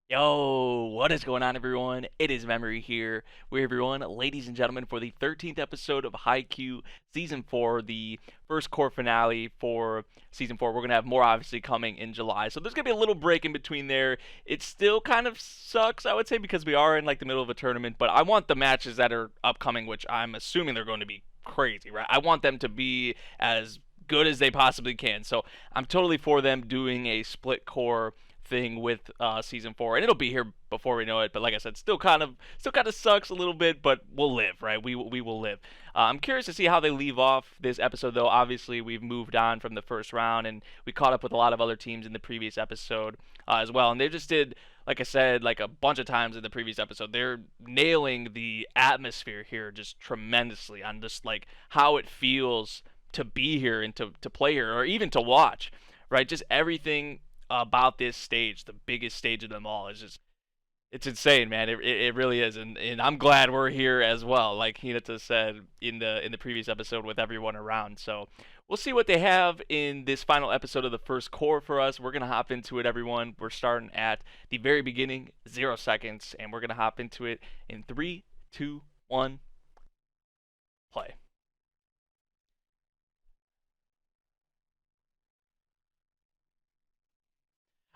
Yo, what is going on, everyone? It is Memory here with everyone, ladies and gentlemen, for the 13th episode of Haikyuu Season 4, the first core finale for Season 4. We're going to have more, obviously, coming in July. So there's going to be a little break in between there. It still kind of sucks, I would say, because we are in, like, the middle of a tournament. But I want the matches that are upcoming, which I'm assuming they're going to be crazy, right? I want them to be as good as they possibly can. So I'm totally for them doing a split core thing with season 4, and it'll be here before we know it. But like I said, still kind of sucks a little bit, but we'll live, right? We will live. I'm curious to see how they leave off this episode, though. Obviously, we've moved on from the first round, and we caught up with a lot of other teams in the previous episode as well. And they just did, like I said, like a bunch of times in the previous episode, they're nailing the atmosphere here just tremendously on just like how it feels to be here and to play here, or even to watch, right? Just everything about this stage, the biggest stage of them all, is just it's insane, man. It really is, and I'm glad we're here as well. Like Hinata said in the previous episode, with everyone around. So we'll see what they have in this final episode of the first core for us. We're gonna hop into it, everyone. We're starting at the very beginning, 0 seconds, and we're gonna hop into it in 3, 2, 1, play.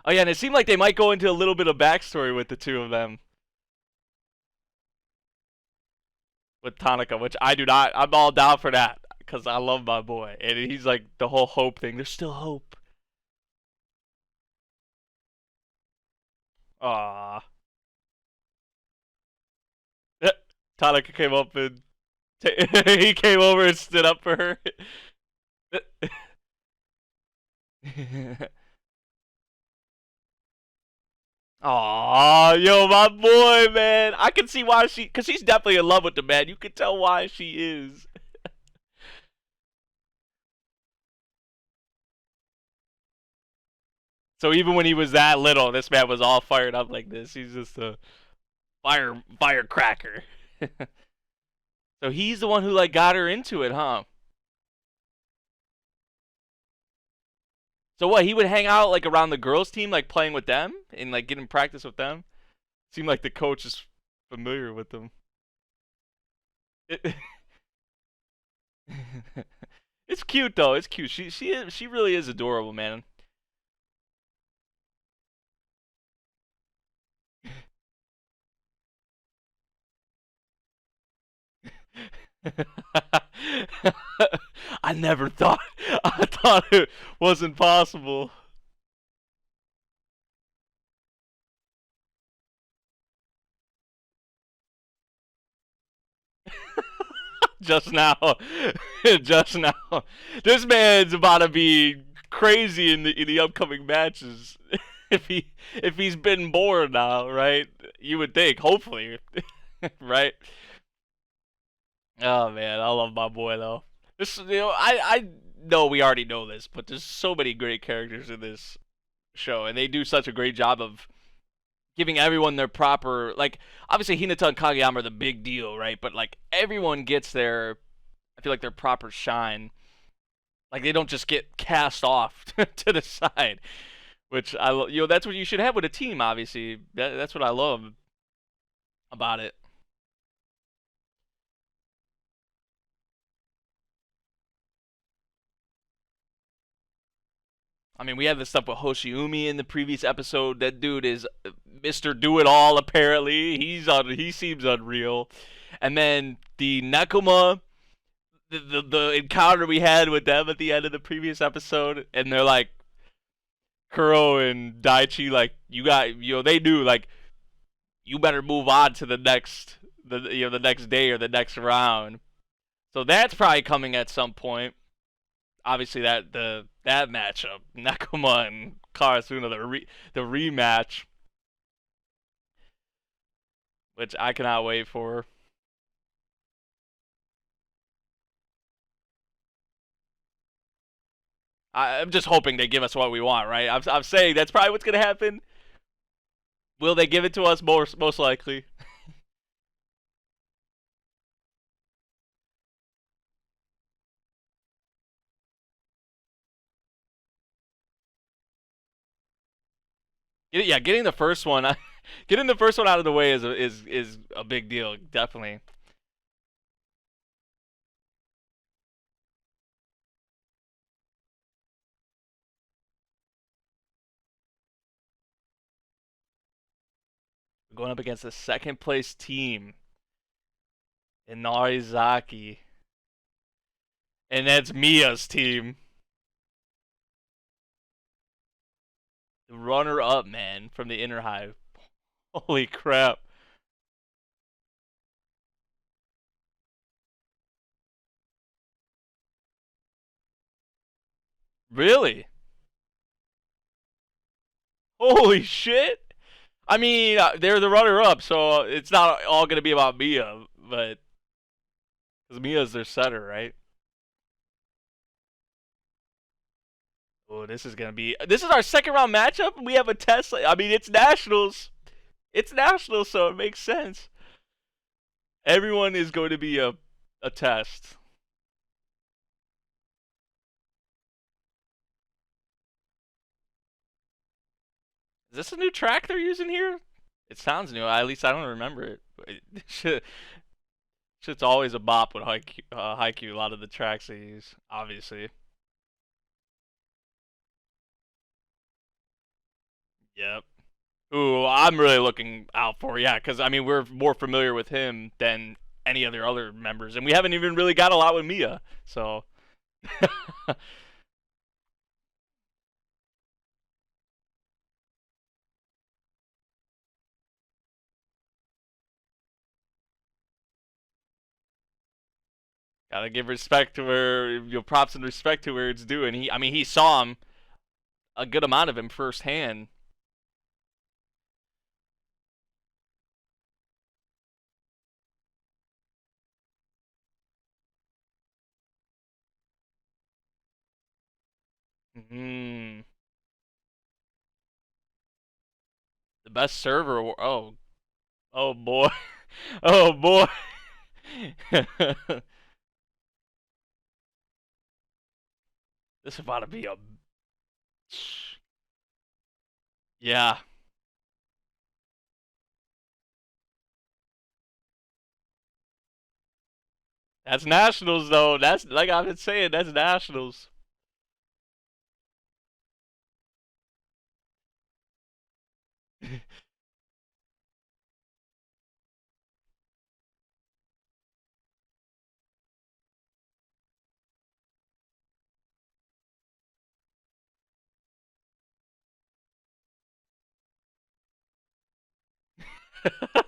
Oh yeah, and it seemed like they might go into a little bit of backstory with the two of them, with Tanaka, which I do not. I'm all down for that because I love my boy, and he's like the whole hope thing. There's still hope. Ah, Tanaka came up and he came over and stood up for her. Aw, yo, my boy, man. I can see why cause she's definitely in love with the man. You can tell why she is. So even when he was that little, this man was all fired up like this. He's just a firecracker. So he's the one who like got her into it, huh? So what? He would hang out like around the girls' team, like playing with them and like getting practice with them. Seemed like the coach is familiar with them. It, it's cute though. It's cute. She really is adorable, man. I never thought. I thought it wasn't possible. Just now, just now. This man's about to be crazy in the upcoming matches. If he's been bored now, right? You would think, hopefully, right? Oh man, I love my boy though. I know we already know this, but there's so many great characters in this show, and they do such a great job of giving everyone their proper, like, obviously Hinata and Kageyama are the big deal, right? But like everyone gets their, I feel like their proper shine. Like they don't just get cast off to the side, which that's what you should have with a team. Obviously, that's what I love about it. I mean, we had this stuff with Hoshiumi in the previous episode. That dude is Mr. Do It All. Apparently, he seems unreal. And then the Nekoma, the encounter we had with them at the end of the previous episode, and they're like, Kuro and Daichi, like, they knew, like, you better move on to the next day or the next round. So that's probably coming at some point. Obviously, that matchup, Nakama and Karasuna, the rematch, which I cannot wait for. I'm just hoping they give us what we want, right? I'm saying that's probably what's gonna happen. Will they give it to us? Most likely. Yeah, getting the first one. Getting the first one out of the way is a big deal, definitely. Going up against the second place team in Narizaki, and that's Mia's team. The runner up, man, from the inner hive. Holy crap. Really? Holy shit. I mean, they're the runner up, so it's not all going to be about Mia, but because Mia's their setter, right? Oh, this is going to be. This is our second round matchup. We have a test. I mean, it's nationals. It's nationals, so it makes sense. Everyone is going to be a test. Is this a new track they're using here? It sounds new. At least I don't remember it. Shit's always a bop with Haikyuu. A lot of the tracks they use, obviously. Yep. Who I'm really looking out for, yeah, because I mean we're more familiar with him than any other members, and we haven't even really got a lot with Mia. So gotta give respect to where props and respect to where it's due. And I mean, he saw him a good amount of him firsthand. Mm, the best server. Oh, oh boy, oh boy. This is about to be a yeah. That's nationals though. That's like I've been saying. That's nationals.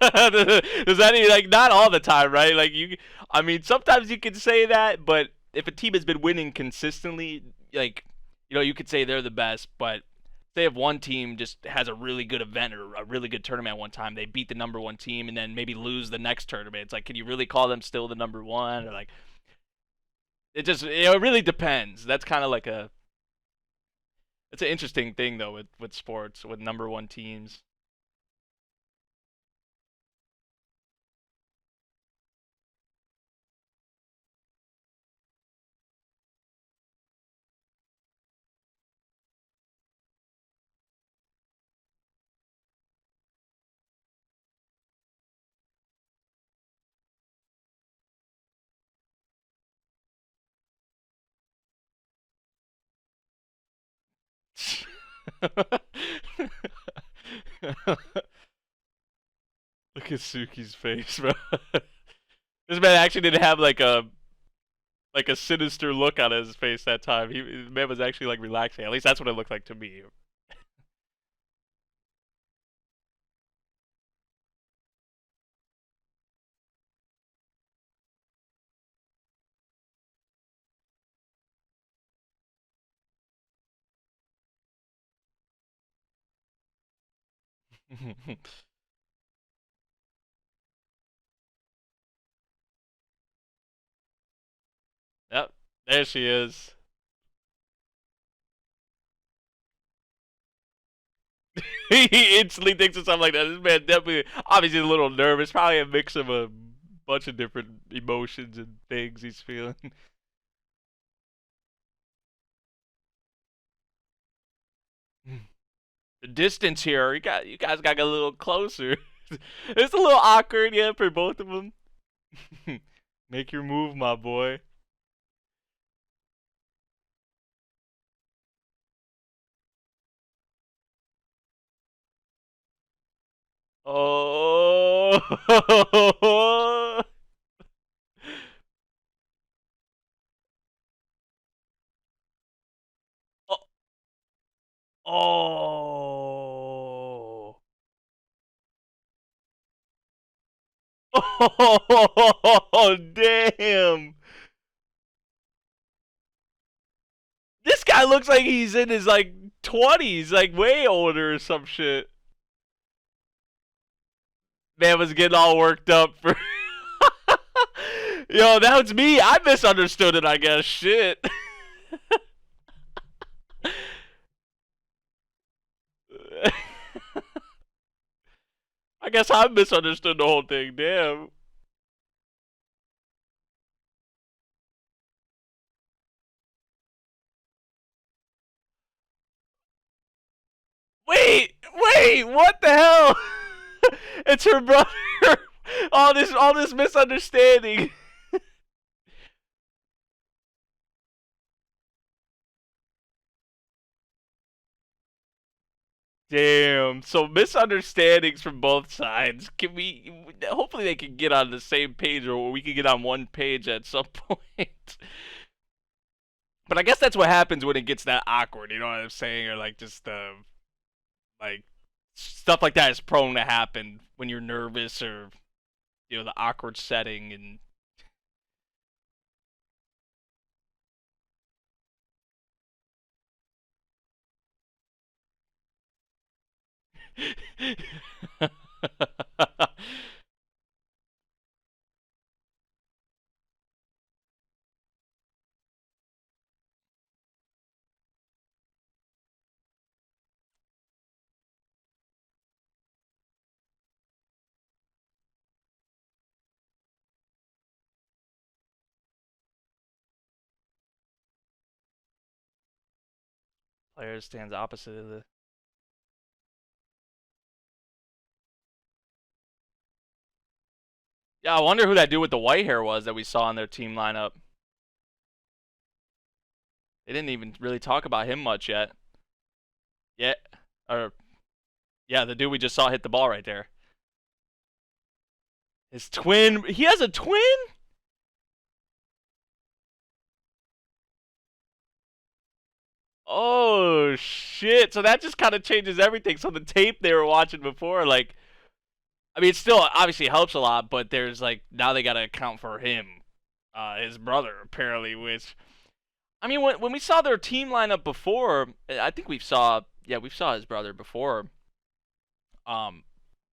Does that mean, like, not all the time, right? Like I mean, sometimes you can say that, but if a team has been winning consistently, like, you could say they're the best. But say if one team just has a really good event or a really good tournament at one time, they beat the number one team and then maybe lose the next tournament. It's like, can you really call them still the number one? Or like, it really depends. That's kind of like it's an interesting thing though with sports with number one teams. Look at Suki's face, bro. This man actually didn't have like a sinister look on his face that time. The man was actually like relaxing. At least that's what it looked like to me. Yep, there she is. He instantly thinks of something like that. This man definitely, obviously, a little nervous. Probably a mix of a bunch of different emotions and things he's feeling. The distance here, you guys got to get a little closer. It's a little awkward, yeah, for both of them. Make your move, my boy. Oh. Oh. Oh, damn. This guy looks like he's in his like 20s, like way older or some shit. Man was getting all worked up for. Yo, that was me. I misunderstood it, I guess. Shit. I guess I misunderstood the whole thing. Damn. Wait, what the hell? It's her brother. All this misunderstanding. Damn. So misunderstandings from both sides. Can we? Hopefully they can get on the same page, or we can get on one page at some point. But I guess that's what happens when it gets that awkward. You know what I'm saying? Or like just like stuff like that is prone to happen when you're nervous or the awkward setting and. Player stands opposite of the. Yeah, I wonder who that dude with the white hair was that we saw in their team lineup. They didn't even really talk about him much yet. Yeah, or yeah, the dude we just saw hit the ball right there. His twin. He has a twin? Oh shit! So that just kind of changes everything. So the tape they were watching before, like, I mean, it still obviously helps a lot, but there's like now they got to account for him, his brother apparently. Which I mean, when we saw their team lineup before, I think we saw his brother before. But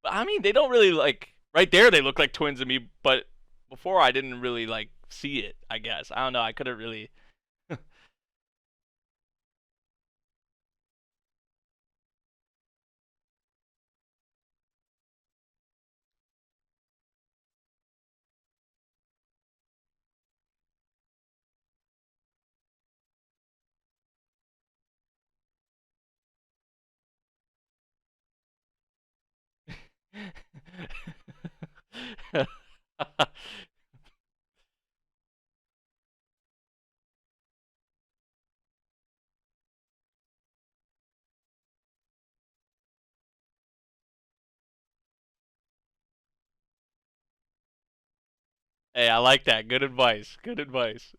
I mean, they don't really like right there. They look like twins to me, but before I didn't really like see it. I guess I don't know. I couldn't really. Hey, I like that. Good advice. Good advice.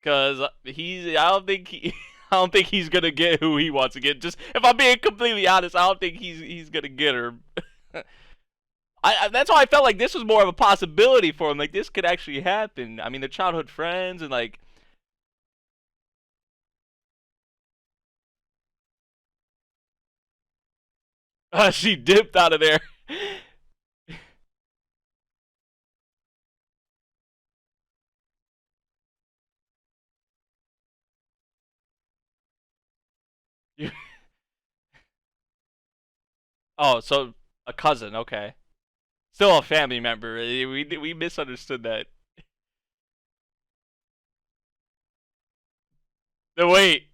Cause I don't think I don't think he's gonna get who he wants to get. Just if I'm being completely honest, I don't think he's gonna get her. That's why I felt like this was more of a possibility for him. Like this could actually happen. I mean, they're childhood friends, and like, she dipped out of there. Oh, so a cousin. Okay, still a family member. We misunderstood that. No, wait.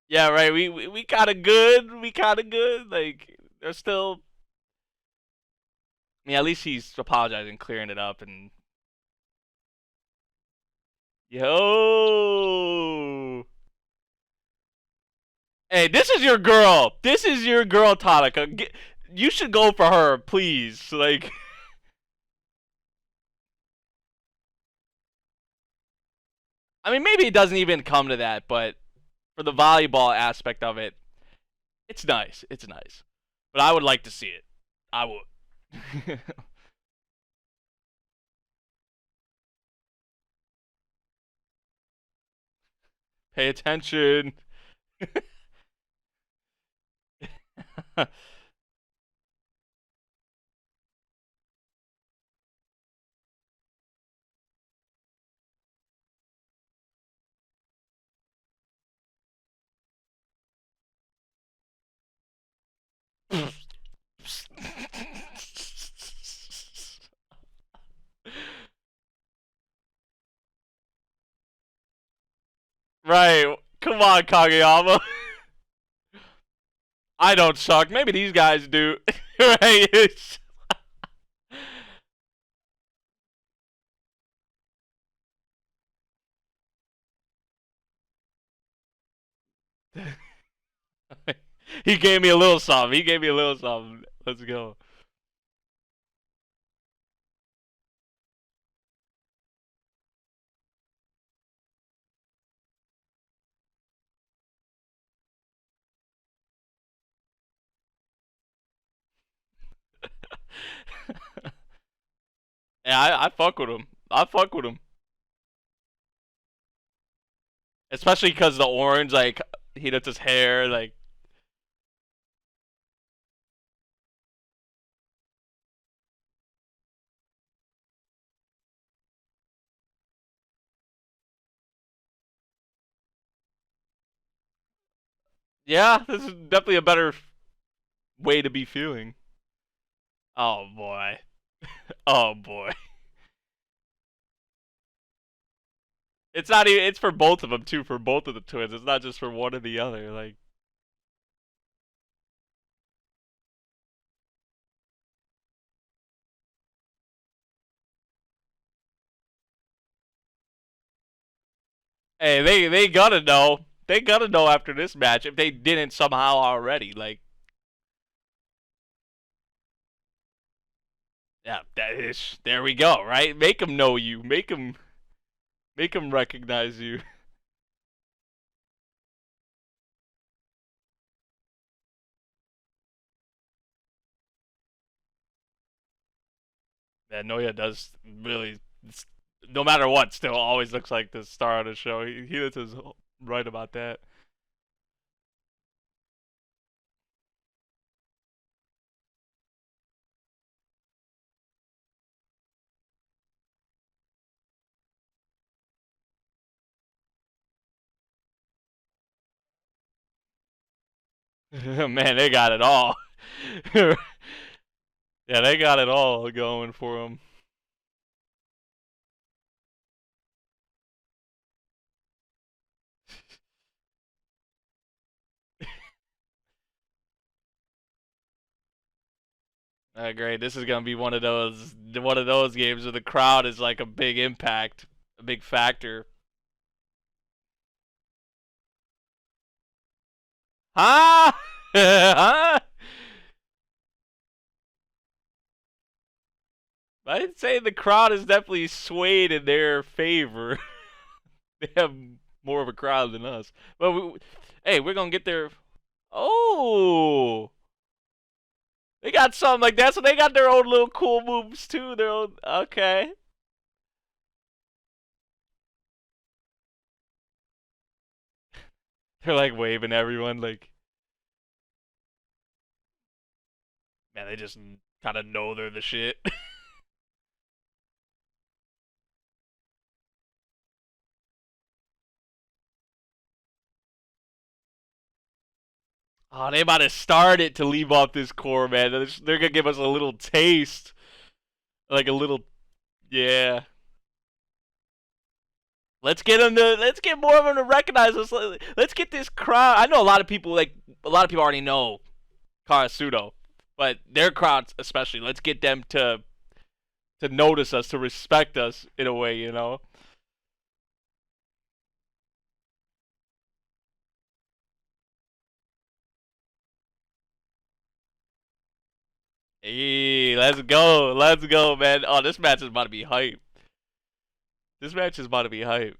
Yeah, right. We kind of good. We kind of good. Like they're still. I mean, at least he's apologizing, clearing it up, and yo. Hey, this is your girl. This is your girl, Tanaka. You should go for her, please. Like, I mean, maybe it doesn't even come to that, but for the volleyball aspect of it, it's nice. It's nice. But I would like to see it. I would. Pay attention. Right. Come on, Kageyama. I don't suck. Maybe these guys do. Right? He gave me a little something. He gave me a little something. Let's go. Yeah, I fuck with him. I fuck with him. Especially because the orange, like, he does his hair, like, yeah, this is definitely a better way to be feeling. Oh boy. Oh boy. It's not even. It's for both of them too. For both of the twins. It's not just for one or the other. Like, hey, they gotta know. They gotta know after this match if they didn't somehow already. Like, yeah, that is. There we go. Right? Make them know you. Make them recognize you. Yeah, Noya does really. No matter what, still always looks like the star of the show. He is right about that. Man, they got it all. Yeah, they got it all going for them. Great. This is gonna be one of those games where the crowd is like a big impact, a big factor. Huh? Huh? I'd say the crowd is definitely swayed in their favor. They have more of a crowd than us. But hey, we're gonna get there. Oh, they got something like that, so they got their own little cool moves too. Their own. Okay. They're like waving everyone like, man, they just kind of know they're the shit. Oh, they about to start it to leave off this core, man. They're gonna give us a little taste, like a little, yeah. Let's get more of them to recognize us. Let's get this crowd. I know a lot of people already know Karasudo, but their crowds especially. Let's get them to notice us, to respect us in a way, you know. Hey, let's go, man. Oh, this match is about to be hype. This match is about to be hype.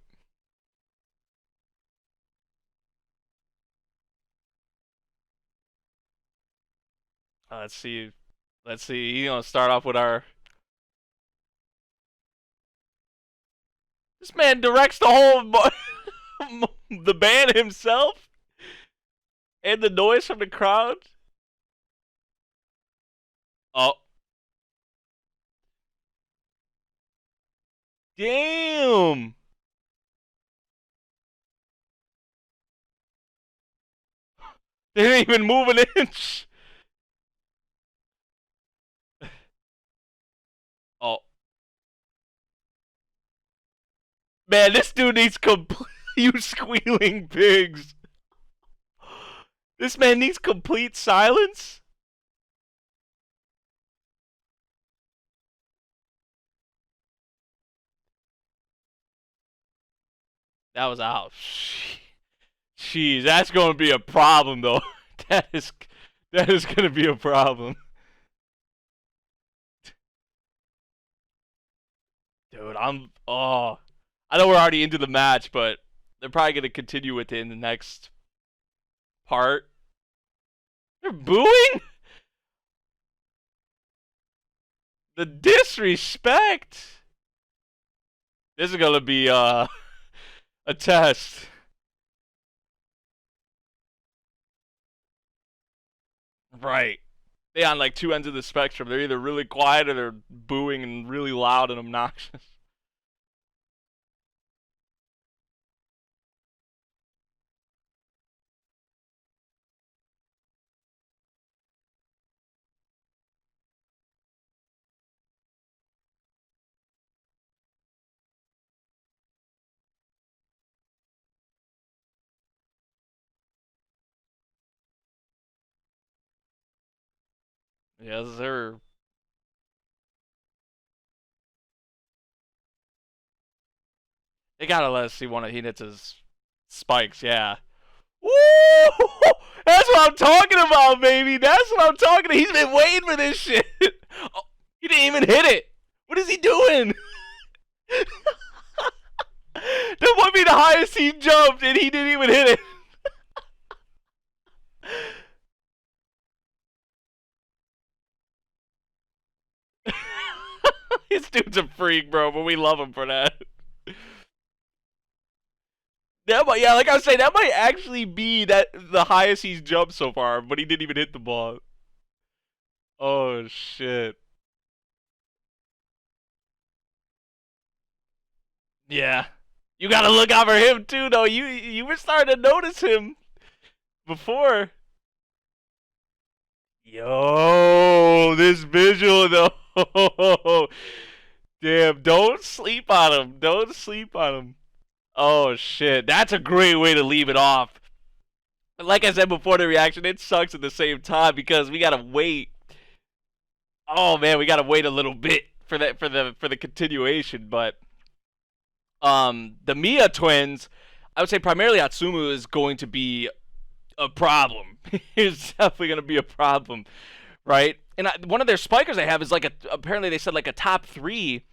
Let's see. Let's see. You know, start off with our. This man directs the whole the band himself and the noise from the crowd. Oh, damn! They didn't even move an inch. Oh, man, this dude needs complete. You squealing pigs. This man needs complete silence. That was out. Jeez, that's going to be a problem, though. That is that is going to be a problem. Dude, I know we're already into the match, but they're probably going to continue with it in the next part. They're booing? The disrespect. This is going to be a test. Right. They on like two ends of the spectrum. They're either really quiet or they're booing and really loud and obnoxious. Yes, sir. They gotta let us see one of Hinata's spikes, yeah. Woo! That's what I'm talking about, baby. That's what I'm talking about. He's been waiting for this shit. Oh, he didn't even hit it. What is he doing? That might be the highest he jumped, and he didn't even hit it. This dude's a freak, bro, but we love him for that. That might, yeah, like I was saying, that might actually be the highest he's jumped so far, but he didn't even hit the ball. Oh shit. Yeah. You gotta look out for him too, though. You were starting to notice him before. Yo, this visual though. Damn, don't sleep on him. Don't sleep on him. Oh shit, that's a great way to leave it off. Like I said before the reaction, it sucks at the same time because we gotta wait. Oh man, we gotta wait a little bit for the continuation. But the Mia twins, I would say primarily Atsumu is going to be a problem. It's definitely gonna be a problem, right? And one of their spikers they have is like apparently they said like a top 3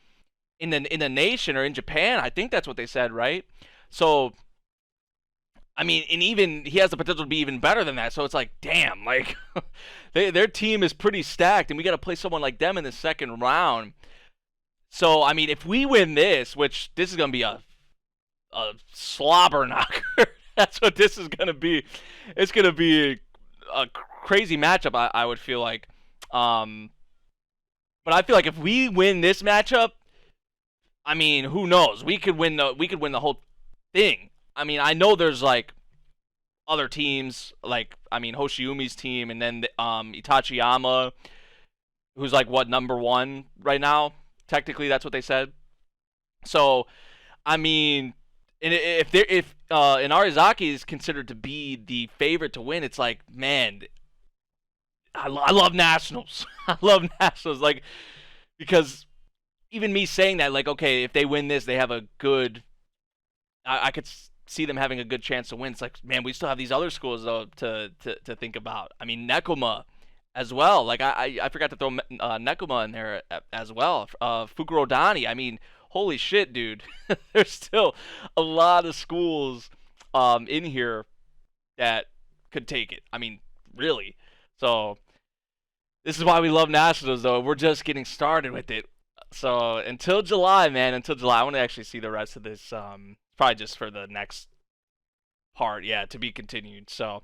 in the nation or in Japan. I think that's what they said, right? So I mean, and even he has the potential to be even better than that. So it's like, damn, like their team is pretty stacked, and we got to play someone like them in the second round. So I mean, if we win this, which this is gonna be a slobber knocker, that's what this is gonna be. It's gonna be a crazy matchup. I would feel like, um, but I feel like if we win this matchup, I mean, who knows? We could win the whole thing. I mean, I know there's like other teams, like I mean Hoshiumi's team, and then Itachiyama, who's like what #1 right now. Technically, that's what they said. So, I mean, And if and Arizaki is considered to be the favorite to win, it's like, man, I love Nationals. I love Nationals, like, because even me saying that, like, okay, if they win this, they have a good. I could see them having a good chance to win. It's like, man, we still have these other schools though to think about. I mean, Nekoma as well. Like I forgot to throw Nekoma in there as well. Fukurodani. I mean, holy shit, dude. There's still a lot of schools in here that could take it. I mean, really. So this is why we love Nationals, though. We're just getting started with it. So until July, man, until July, I want to actually see the rest of this. Probably just for the next part, yeah, to be continued. So,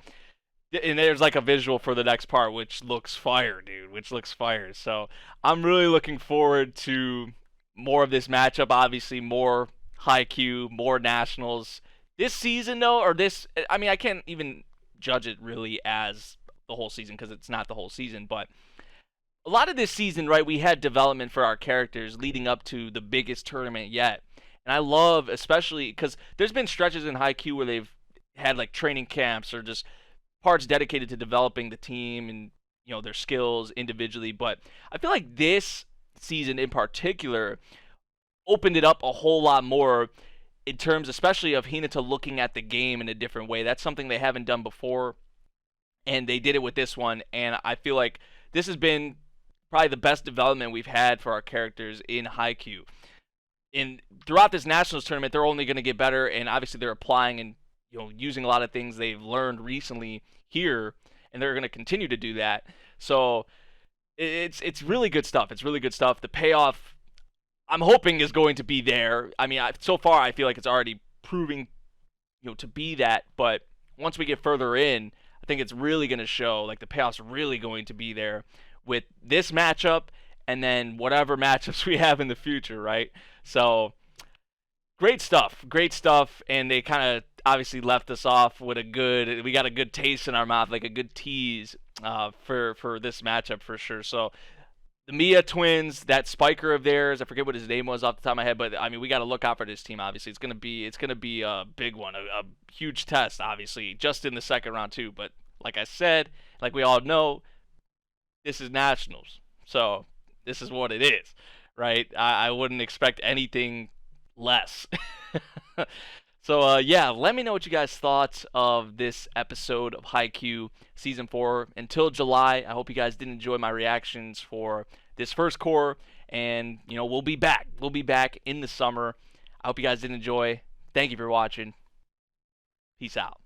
and there's like a visual for the next part, which looks fire, dude. Which looks fire. So I'm really looking forward to more of this matchup. Obviously, more Haikyuu, more Nationals this season, though, or this. I mean, I can't even judge it really as the whole season because it's not the whole season, but a lot of this season, right, we had development for our characters leading up to the biggest tournament yet. And I love, especially, because there's been stretches in Haikyuu where they've had, like, training camps or just parts dedicated to developing the team and, you know, their skills individually. But I feel like this season in particular opened it up a whole lot more in terms, especially of Hinata looking at the game in a different way. That's something they haven't done before, and they did it with this one. And I feel like this has been probably the best development we've had for our characters in Haikyuu. And throughout this Nationals tournament, they're only going to get better, and obviously they're applying and using a lot of things they've learned recently here, and they're going to continue to do that. So it's really good stuff. It's really good stuff. The payoff, I'm hoping, is going to be there. I mean, so far I feel like it's already proving to be that, but once we get further in, I think it's really going to show. Like the payoff's really going to be there with this matchup and then whatever matchups we have in the future, right? So great stuff, and they kind of obviously left us off with we got a good taste in our mouth, like a good tease for this matchup for sure. So the Mia twins, that spiker of theirs, I forget what his name was off the top of my head, but I mean we got to look out for this team. Obviously, it's gonna be a big one, a huge test, obviously, just in the second round too. But like I said, like we all know, this is Nationals, so this is what it is, right? I wouldn't expect anything less. So yeah, let me know what you guys thought of this episode of Haikyuu Season 4. Until July, I hope you guys did enjoy my reactions for this first core, and we'll be back. We'll be back in the summer. I hope you guys did enjoy. Thank you for watching. Peace out.